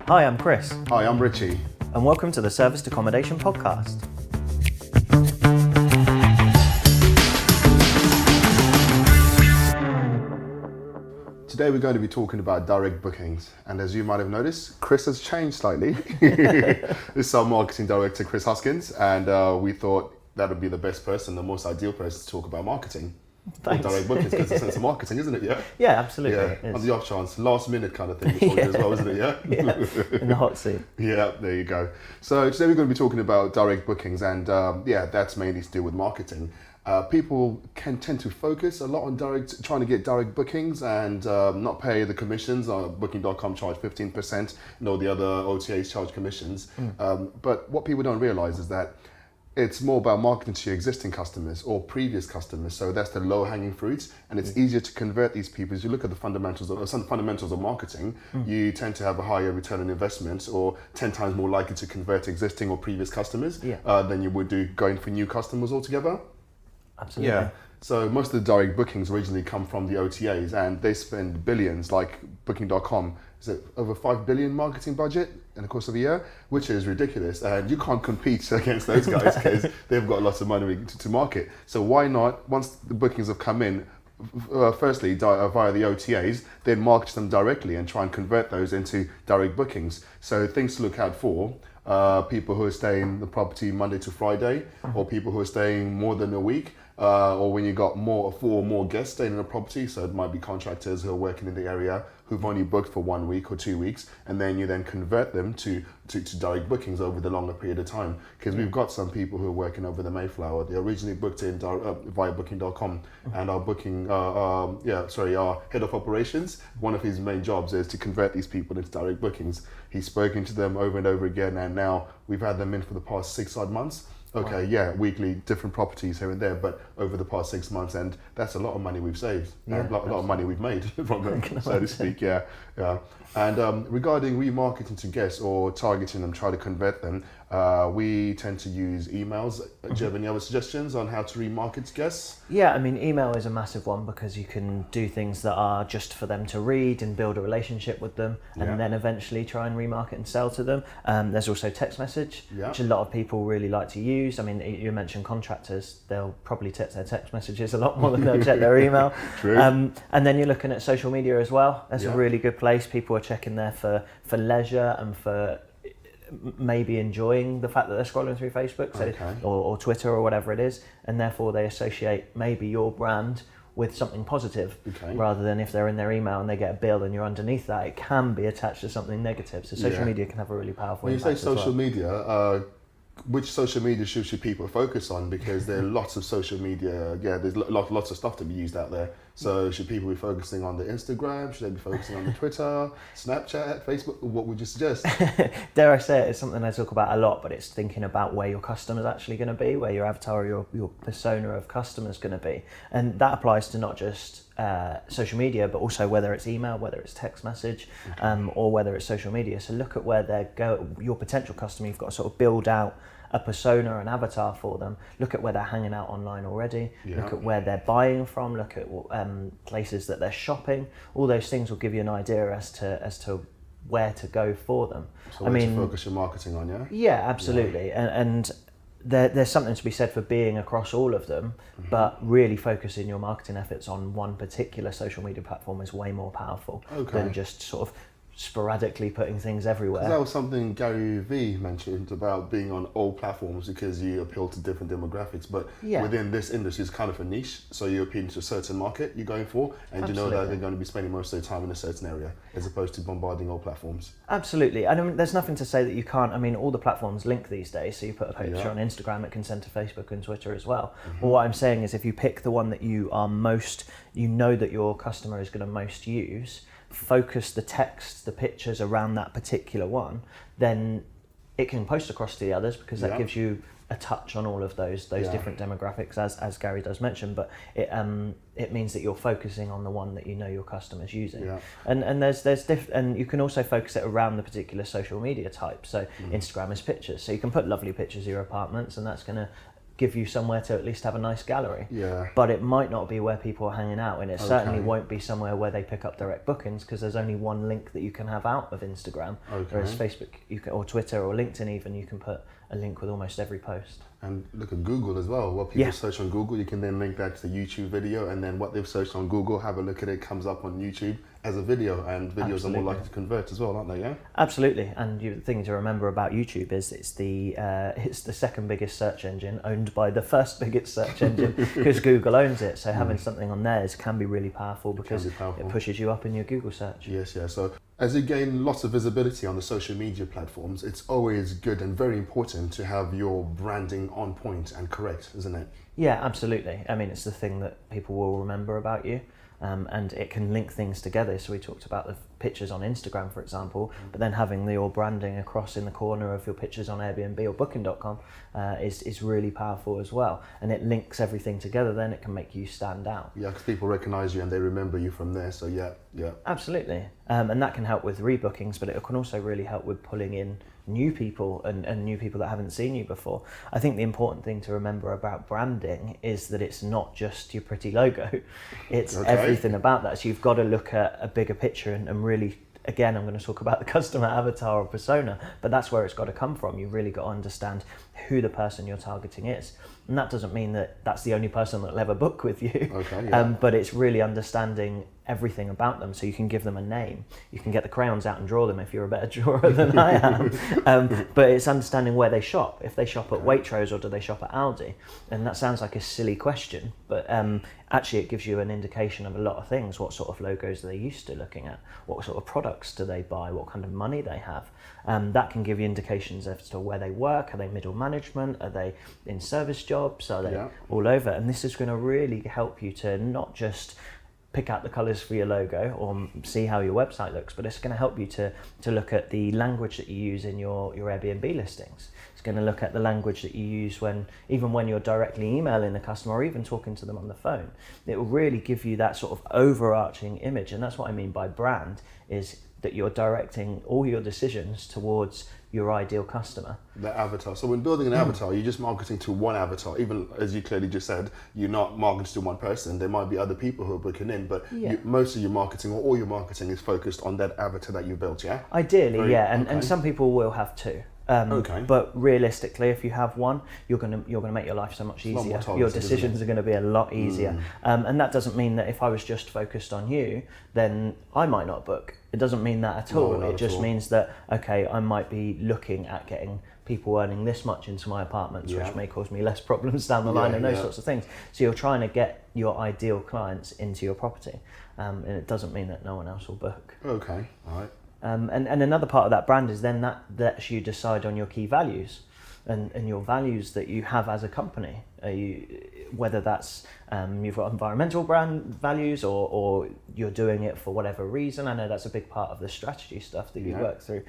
Hi, I'm Chris. Hi, I'm Ritchie. And welcome to the Serviced Accommodation Podcast. Today we're going to be talking about direct bookings, and as you might have noticed, Chris has changed slightly. This is our marketing director, Chris Huskins, and we thought that would be the best person, the most ideal person to talk about marketing. Thanks. Or direct bookings, because it's a sense of marketing, isn't it? Yeah. Yeah, absolutely. Yeah. On the off chance, last minute kind of thing for you as well, isn't it? Yeah. Yeah, in the hot seat. Yeah, there you go. So today we're going to be talking about direct bookings, and that's mainly to do with marketing. People can tend to focus a lot on trying to get direct bookings and not pay the commissions. Booking.com charge 15%, the other OTAs charge commissions. But what people don't realize is that it's more about marketing to your existing customers or previous customers. So that's the low-hanging fruits, and it's easier to convert these people. As you look at the fundamentals of marketing, you tend to have a higher return on investment, or 10 times more likely to convert existing or previous customers than you would do going for new customers altogether. Absolutely. Yeah. So most of the direct bookings originally come from the OTAs, and they spend billions. Like Booking.com, is it over 5 billion marketing budget in the course of a year, which is ridiculous, and you can't compete against those guys because they've got lots of money to market. So why not, once the bookings have come in, firstly via the OTAs, then market them directly and try and convert those into direct bookings. So things to look out for: people who are staying in the property Monday to Friday, or people who are staying more than a week, or when you got four or more guests staying in a property. So it might be contractors who are working in the area who've only booked for 1 week or 2 weeks, and then you then convert them to direct bookings over the longer period of time. Because we've got some people who are working over the Mayflower. They originally booked in via Booking.com, and our head of operations, one of his main jobs is to convert these people into direct bookings. He's spoken to them over and over again, and now we've had them in for the past 6 odd months. Okay, wow. Weekly, different properties here and there, but over the past 6 months, and that's a lot of money we've saved, and a lot of money we've made from them, so to speak. Yeah. And regarding remarketing to guests or targeting them, try to convert them, we tend to use emails. Do you have any other suggestions on how to remarket to guests? Yeah, I mean, email is a massive one because you can do things that are just for them to read and build a relationship with them, and then eventually try and remarket and sell to them. There's also text message, which a lot of people really like to use. I mean, you mentioned contractors, they'll probably check their text messages a lot more than they'll check their email. True. And then you're looking at social media as well. That's a really good place. People are checking there for leisure and for maybe enjoying the fact that they're scrolling through Facebook or Twitter or whatever it is, and therefore they associate maybe your brand with something positive, rather than if they're in their email and they get a bill and you're underneath that, it can be attached to something negative. So social media can have a really powerful impact. When you say social media, which social media should people focus on? Because there are lots of social media. Yeah, there's lots of stuff to be used out there. So should people be focusing on the Instagram? Should they be focusing on the Twitter, Snapchat, Facebook? What would you suggest? Dare I say it, it's something I talk about a lot, but it's thinking about where your customer's actually going to be, where your avatar or your persona of customer's going to be. And that applies to not just social media, but also whether it's email, whether it's text message, or whether it's social media. So look at where your potential customer, you've got to sort of build out a persona, an avatar for them. Look at where they're hanging out online already. Look at where they're buying from. Look at places that they're shopping. All those things will give you an idea as to where to go for them. So to focus your marketing on, yeah? Yeah, absolutely. And there's something to be said for being across all of them, but really focusing your marketing efforts on one particular social media platform is way more powerful than just sort of sporadically putting things everywhere. That was something Gary Vee mentioned about being on all platforms, because you appeal to different demographics, but within this industry it's kind of a niche, so you're appealing to a certain market you're going for, and you know that they're going to be spending most of their time in a certain area, as opposed to bombarding all platforms. Absolutely. And I mean, there's nothing to say that you can't. I mean, all the platforms link these days, so you put a picture on Instagram, it can send to Facebook and Twitter as well. But what I'm saying is, if you pick the one that you know that your customer is going to most use, focus the text, the pictures around that particular one, then it can post across to the others, because that gives you a touch on all of those different demographics, as Gary does mention. But it means that you're focusing on the one that you know your customer's using. And there's and you can also focus it around the particular social media type. So Instagram is pictures, so you can put lovely pictures of your apartments, and that's going to give you somewhere to at least have a nice gallery. Yeah. But it might not be where people are hanging out, and it certainly Okay. won't be somewhere where they pick up direct bookings, because there's only one link that you can have out of Instagram. Okay. Whereas Facebook, or Twitter or LinkedIn even, you can put a link with almost every post. And look at Google as well. What people search on Google, you can then link that to the YouTube video, and then what they've searched on Google, have a look at it, comes up on YouTube as a video, and videos Absolutely. are more likely to convert as well, aren't they? Yeah. Absolutely, and the thing to remember about YouTube is it's the second biggest search engine, owned by the first biggest search engine, because Google owns it. So having something on there can be really powerful, because it pushes you up in your Google search. Yes, yeah. So as you gain lots of visibility on the social media platforms, it's always good and very important to have your branding on point and correct, isn't it? Yeah, absolutely. I mean, it's the thing that people will remember about you. And it can link things together. So we talked about the pictures on Instagram, for example, but then having your branding across in the corner of your pictures on Airbnb or Booking.com is really powerful as well. And it links everything together, then it can make you stand out. Yeah, because people recognize you and they remember you from there. So yeah. Absolutely. And that can help with rebookings, but it can also really help with pulling in new people and new people that haven't seen you before. I think the important thing to remember about branding is that it's not just your pretty logo, it's everything about that. So you've got to look at a bigger picture and really, again, I'm going to talk about the customer avatar or persona, but that's where it's got to come from. You've really got to understand who the person you're targeting is. And that doesn't mean that that's the only person that'll ever book with you. Okay, yeah. But it's really understanding everything about them, so you can give them a name. You can get the crayons out and draw them if you're a better drawer than I am. But it's understanding where they shop. If they shop at Waitrose or do they shop at Aldi? And that sounds like a silly question, but actually it gives you an indication of a lot of things. What sort of logos are they used to looking at? What sort of products do they buy? What kind of money they have? That can give you indications as to where they work. Are they middle management? Are they in service jobs? Are they all over? And this is going to really help you to not just pick out the colours for your logo or see how your website looks, but it's going to help you to look at the language that you use in your Airbnb listings. It's going to look at the language that you use even when you're directly emailing the customer or even talking to them on the phone. It will really give you that sort of overarching image, and that's what I mean by brand, is that you're directing all your decisions towards your ideal customer. The avatar. So when building an avatar, you're just marketing to one avatar. Even as you clearly just said, you're not marketing to one person. There might be other people who are booking in, but most of your marketing or all your marketing is focused on that avatar that you built, yeah? Ideally, and some people will have two. But realistically, if you have one, you're gonna make your life so much easier. Your decisions are going to be a lot easier. And that doesn't mean that if I was just focused on you, then I might not book. It doesn't mean that at all. It just means that, okay, I might be looking at getting people earning this much into my apartments, which may cause me less problems down the line and those sorts of things. So you're trying to get your ideal clients into your property, and it doesn't mean that no one else will book. Okay, all right. And another part of that brand is then that lets you decide on your key values and your values that you have as a company. Whether that's you've got environmental brand values or you're doing it for whatever reason. I know that's a big part of the strategy stuff that you work through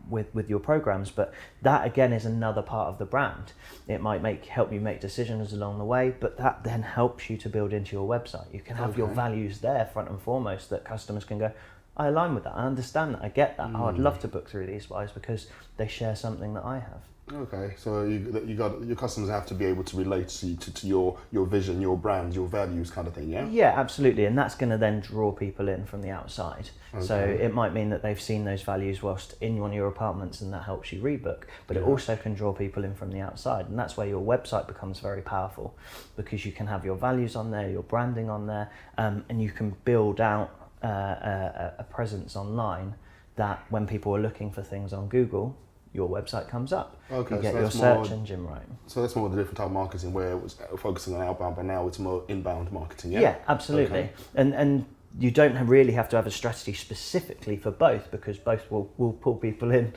with your programs, but that again is another part of the brand. It might help you make decisions along the way, but that then helps you to build into your website. You can have your values there front and foremost, that customers can go, I align with that, I understand that, I get that. I'd love to book through these guys because they share something that I have. Okay, so you got your customers have to be able to relate to your vision, your brand, your values, kind of thing, yeah? Yeah, absolutely, and that's going to then draw people in from the outside. Okay. So it might mean that they've seen those values whilst in one of your apartments, and that helps you rebook. But it also can draw people in from the outside, and that's where your website becomes very powerful, because you can have your values on there, your branding on there, and you can build out a presence online that when people are looking for things on Google, your website comes up. Okay, you get your search engine right. So that's more of the different type of marketing, where it was focusing on outbound, but now it's more inbound marketing, yeah? Yeah, absolutely. Okay. And you don't really have to have a strategy specifically for both, because both will pull people in.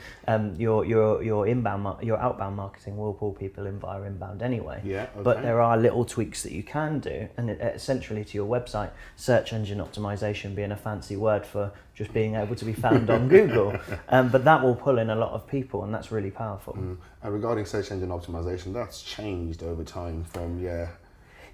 Your inbound, your outbound marketing will pull people in via inbound anyway. Yeah. Okay. But there are little tweaks that you can do, and essentially to your website, search engine optimization being a fancy word for just being able to be found on Google. But that will pull in a lot of people, and that's really powerful. And regarding search engine optimization, that's changed over time from they're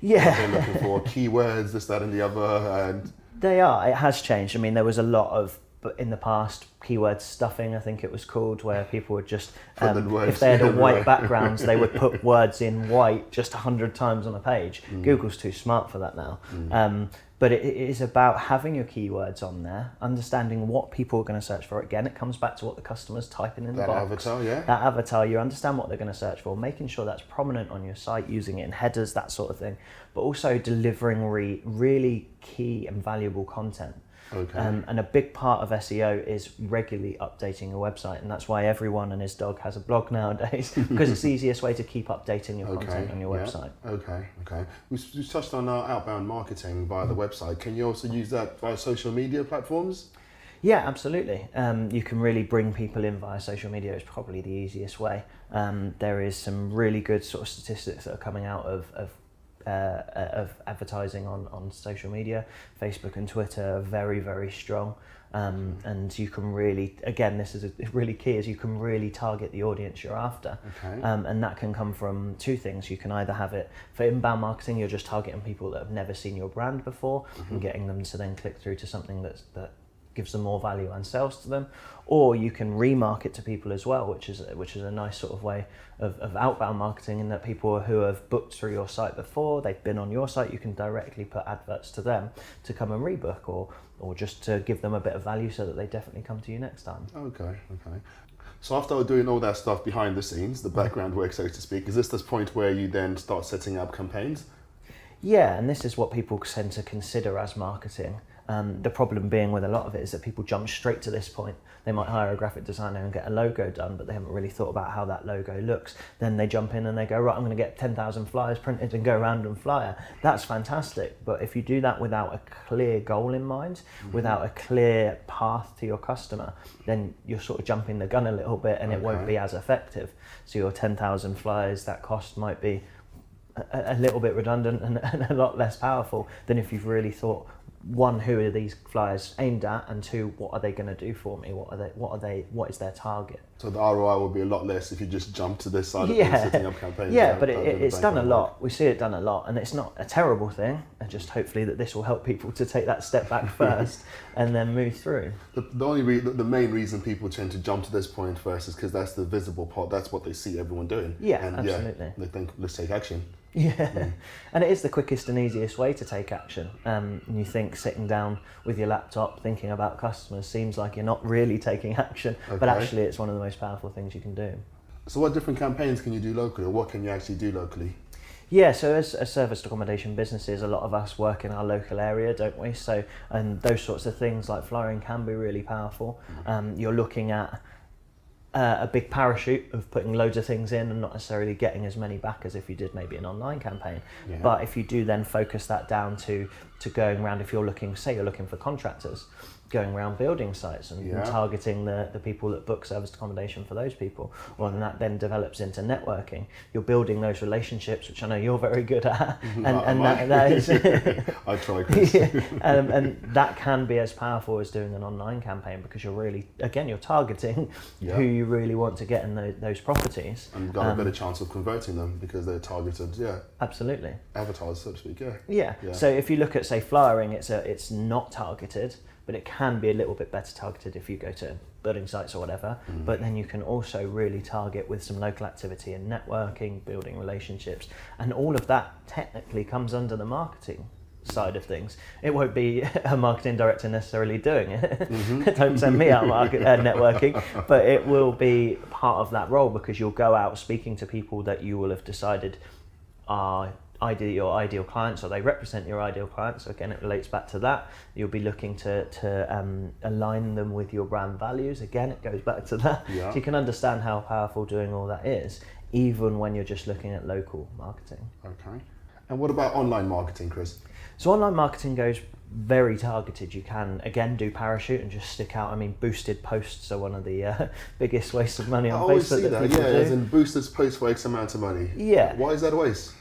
looking for keywords, this, that, and the other, and It has changed. I mean, there was a lot of, but in the past, keyword stuffing, I think it was called, where people would just, words if they had a white everywhere. background, they would put words in white just 100 times on a page. Google's too smart for that now. But it is about having your keywords on there, understanding what people are going to search for. Again, it comes back to what the customer's typing in the box. Avatar, yeah. That avatar, you understand what they're going to search for, making sure that's prominent on your site, using it in headers, that sort of thing, but also delivering really key and valuable content. Okay. And a big part of SEO is regularly updating your website, and that's why everyone and his dog has a blog nowadays, because it's the easiest way to keep updating your content on your website. Okay. We touched on outbound marketing via the website. Can you also use that via social media platforms? Yeah, absolutely. You can really bring people in via social media. It's probably the easiest way. There is some really good sort of statistics that are coming out of advertising on social media. Facebook and Twitter are very, very strong. And you can really, again, this is really key, is you can really target the audience you're after. Okay. And that can come from two things. You can either have it for inbound marketing, you're just targeting people that have never seen your brand before and getting them to then click through to something that gives them more value and sells to them, or you can remarket to people as well, which is a nice sort of way of outbound marketing, in that people who have booked through your site before, they've been on your site, you can directly put adverts to them to come and rebook, or just to give them a bit of value so that they definitely come to you next time. Okay. So after doing all that stuff behind the scenes, the background work, so to speak, is this point where you then start setting up campaigns? Yeah, and this is what people tend to consider as marketing. The problem being with a lot of it is that people jump straight to this point. They might hire a graphic designer and get a logo done, but they haven't really thought about how that logo looks. Then they jump in and they go, right, I'm going to get 10,000 flyers printed and go random flyer. That's fantastic. But if you do that without a clear goal in mind, without a clear path to your customer, then you're sort of jumping the gun a little bit, and it won't be as effective. So your 10,000 flyers, that cost might be a little bit redundant and a lot less powerful than if you've really thought, one, who are these flyers aimed at, and two, what are they going to do for me? What is their target? So the ROI will be a lot less if you just jump to this side of things, setting up campaigns. Yeah, but it's done a lot. We see it done a lot, and it's not a terrible thing. And just hopefully that this will help people to take that step back first and then move through. The main reason people tend to jump to this point first is because that's the visible part. That's what they see everyone doing. Yeah, and absolutely. They think, let's take action. Yeah, and it is the quickest and easiest way to take action. And you think sitting down with your laptop thinking about customers seems like you're not really taking action, but actually it's one of the most powerful things you can do. So what different campaigns can you do locally, or what can you actually do locally? Yeah, so as serviced accommodation businesses, a lot of us work in our local area, don't we? So, and those sorts of things like flyering can be really powerful. You're looking at a big parachute of putting loads of things in and not necessarily getting as many back as if you did maybe an online campaign. Yeah. But if you do then focus that down to going around, if you're looking for contractors, going around building sites and targeting the people that book serviced accommodation for those people, well, and that then develops into networking. You're building those relationships, which I know you're very good at, and that is I try, Chris. And that can be as powerful as doing an online campaign, because you're really, again, you're targeting who you really want to get in those properties, and you've got a better chance of converting them because they're targeted. Absolutely, avatars, so to speak. So if you look at, say, flyering, it's not targeted, but it can be a little bit better targeted if you go to building sites or whatever. But then you can also really target with some local activity and networking, building relationships, and all of that technically comes under the marketing side of things. It won't be a marketing director necessarily doing it. Don't send me out networking, but it will be part of that role, because you'll go out speaking to people that you will have decided are your ideal clients, or they represent your ideal clients. So again, it relates back to that. You'll be looking to align them with your brand values. Again, it goes back to that. So you can understand how powerful doing all that is, even when you're just looking at local marketing. Okay. And what about online marketing, Chris? So online marketing goes very targeted. You can, again, do parachute and just stick out. I mean, boosted posts are one of the biggest wastes of money on Facebook. I always see that, as in boosted posts for X amount of money. Yeah. Why is that a waste?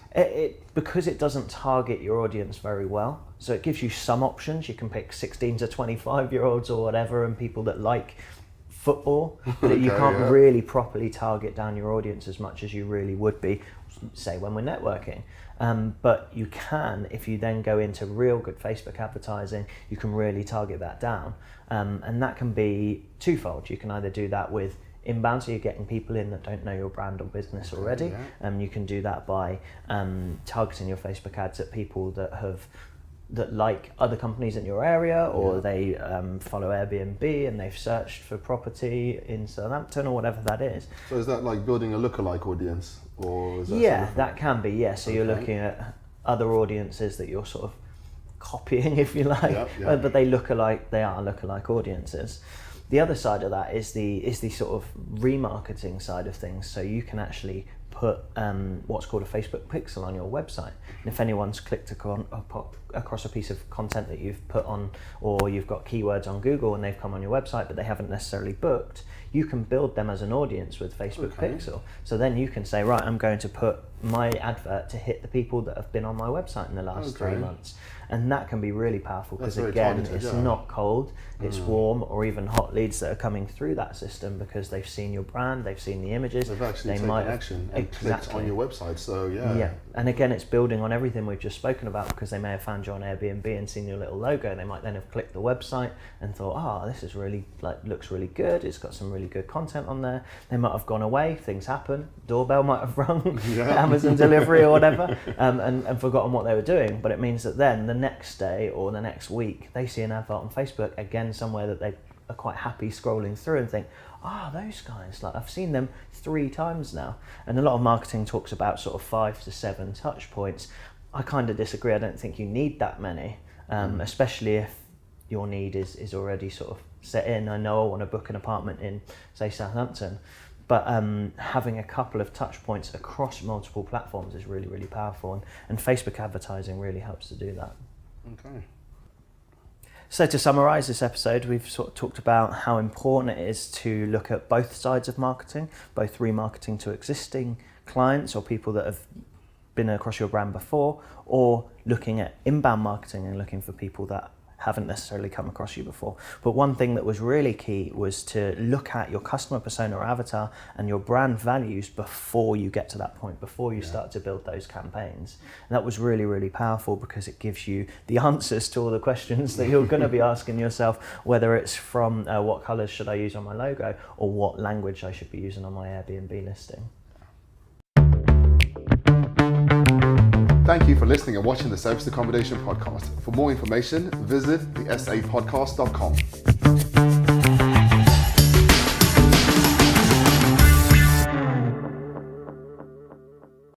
Because it doesn't target your audience very well. So it gives you some options. You can pick 16 to 25-year-olds or whatever, and people that like football, but you can't really properly target down your audience as much as you really would be, say, when we're networking. But you can, if you then go into real good Facebook advertising, you can really target that down. And that can be twofold. You can either do that with inbound, so you're getting people in that don't know your brand or business already. You can do that by targeting your Facebook ads at people that like other companies in your area, or they follow Airbnb and they've searched for property in Southampton or whatever that is. So is that like building a lookalike audience, or is that that can be, so you're looking at other audiences that you're sort of copying, if you like, but they are lookalike audiences. The other side of that is the sort of remarketing side of things. So you can actually put what's called a Facebook pixel on your website, and if anyone's clicked across a piece of content that you've put on, or you've got keywords on Google and they've come on your website but they haven't necessarily booked, you can build them as an audience with Facebook pixel. So then you can say, right, I'm going to put my advert to hit the people that have been on my website in the last 3 months. And that can be really powerful, because again, it's not cold, it's warm or even hot leads that are coming through that system because they've seen your brand, they've seen the images, they've actually taken action and clicked on your website. So and again, it's building on everything we've just spoken about, because they may have found you on Airbnb and seen your little logo. They might then have clicked the website and thought, this is really looks really good, it's got some really good content on there. They might have gone away, things happen, doorbell might have rung, Amazon delivery or whatever, and forgotten what they were doing. But it means that then the next day or the next week they see an advert on Facebook again somewhere that they are quite happy scrolling through and think, those guys, I've seen them 3 times now. And a lot of marketing talks about sort of 5 to 7 touch points. I kind of disagree. I don't think you need that many, especially if your need is already sort of set in. I know I want to book an apartment in, say, Southampton, but having a couple of touch points across multiple platforms is really, really powerful, and Facebook advertising really helps to do that. Okay. So to summarise this episode, we've sort of talked about how important it is to look at both sides of marketing, both remarketing to existing clients or people that have been across your brand before, or looking at inbound marketing and looking for people that haven't necessarily come across you before. But one thing that was really key was to look at your customer persona or avatar and your brand values before you get to that point, before you start to build those campaigns. And that was really, really powerful, because it gives you the answers to all the questions that you're going to be asking yourself, whether it's from what colours should I use on my logo, or what language I should be using on my Airbnb listing. Thank you for listening and watching the Serviced Accommodation Podcast. For more information, visit thesapodcast.com.